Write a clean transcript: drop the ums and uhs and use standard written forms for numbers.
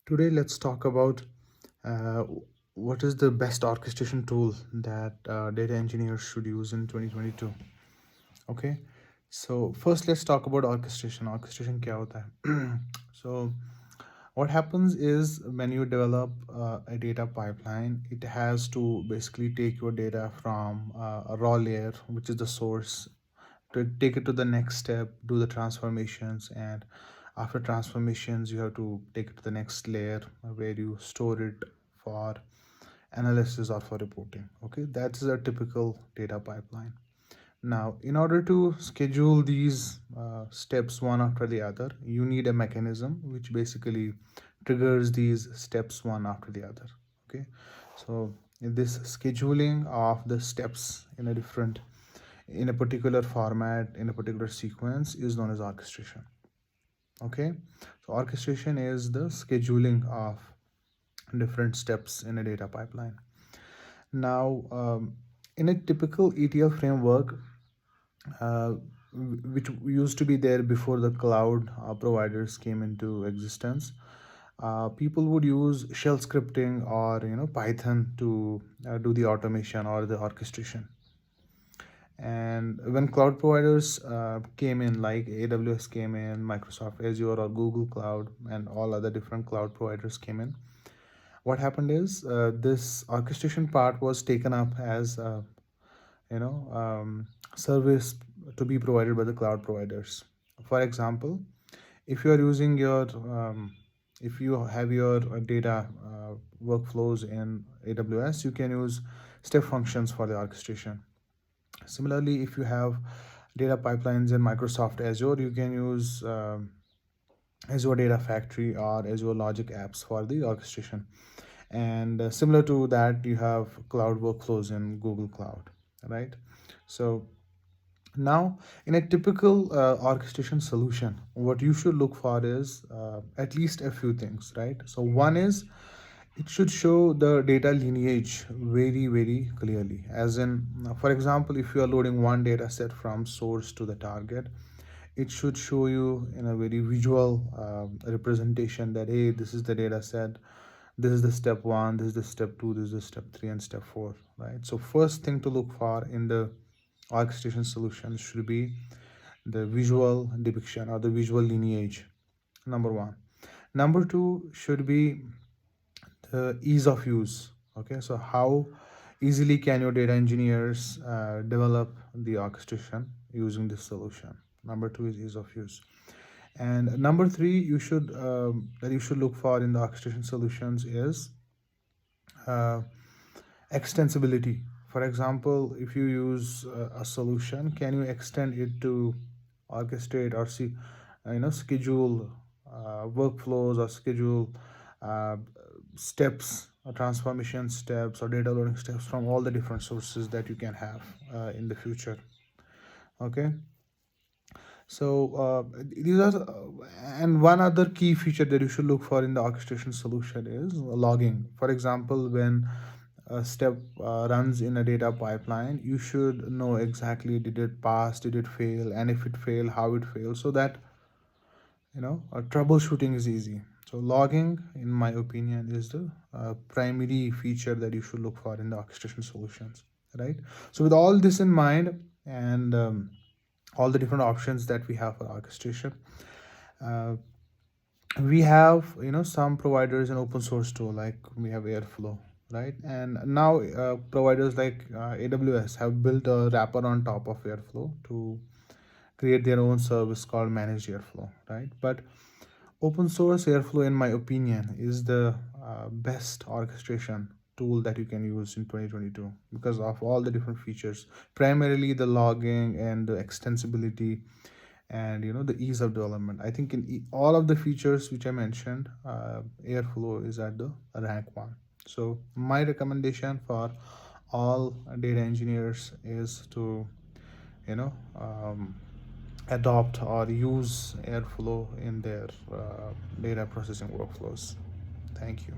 Today, let's talk about uh, what is the best orchestration tool that data engineers should use in 2022. Okay, so first, let's talk about orchestration. Orchestration क्या होता है? So, what happens is when you develop a data pipeline, it has to basically take your data from a raw layer, which is the source, to take it to the next step, do the transformations, and after transformations you have to take it to the next layer where you store it for analysis or for reporting. Okay, that is a typical data pipeline. Now, in order to schedule these steps one after the other, you need a mechanism which basically triggers these steps one after the other. Okay, so this scheduling of the steps in a particular format, in a particular sequence, is known as orchestration. Okay, so orchestration is the scheduling of different steps in a data pipeline. Now, in a typical ETL framework, uh, which used to be there before the cloud providers came into existence, people would use shell scripting or Python to do the automation or the orchestration. And when cloud providers came in, like AWS came in, Microsoft Azure or Google Cloud, and all other different cloud providers came in, what happened is this orchestration part was taken up as you know um, service to be provided by the cloud providers. For example, if you are using your if you have your data workflows in AWS, you can use step functions for the orchestration. Similarly, if you have data pipelines in Microsoft Azure, you can use Azure Data Factory or Azure Logic Apps for the orchestration. And similar to that, you have cloud workflows in Google Cloud, right? So now, in a typical orchestration solution, what you should look for is at least a few things, right? So one is it should show the data lineage very, very clearly. As in, for example, if you are loading one data set from source to the target, it should show you in a very visual representation that, hey, this is the data set, this is the step one, this is the step two, this is the step three, and step four, right? So first thing to look for in the orchestration solution should be the visual depiction or the visual lineage, number one. Number two should be the ease of use. Okay, so how easily can your data engineers develop the orchestration using this solution? Number two is ease of use. And number three, you should look for in the orchestration solutions is uh, extensibility. For example, if you use a solution, can you extend it to orchestrate or schedule workflows or schedule uh, steps or transformation steps or data loading steps from all the different sources that you can have in the future. Okay, so these are and one other key feature that you should look for in the orchestration solution is logging. For example, when a step runs in a data pipeline, you should know exactly, did it pass, did it fail, and if it failed, how it failed, so that troubleshooting is easy. So logging, in my opinion, is the primary feature that you should look for in the orchestration solutions, right? So with all this in mind, and all the different options that we have for orchestration, uh, we have some providers in open source tool, like we have Airflow, right? And now providers like AWS have built a wrapper on top of Airflow to create their own service called Managed Airflow, right? But open source Airflow, in my opinion, is the best orchestration tool that you can use in 2022 because of all the different features, primarily the logging and the extensibility and the ease of development. I think in all of the features which I mentioned, Airflow is at the rank one. So my recommendation for all data engineers is to you know um, adopt or use Airflow in their data processing workflows. Thank you.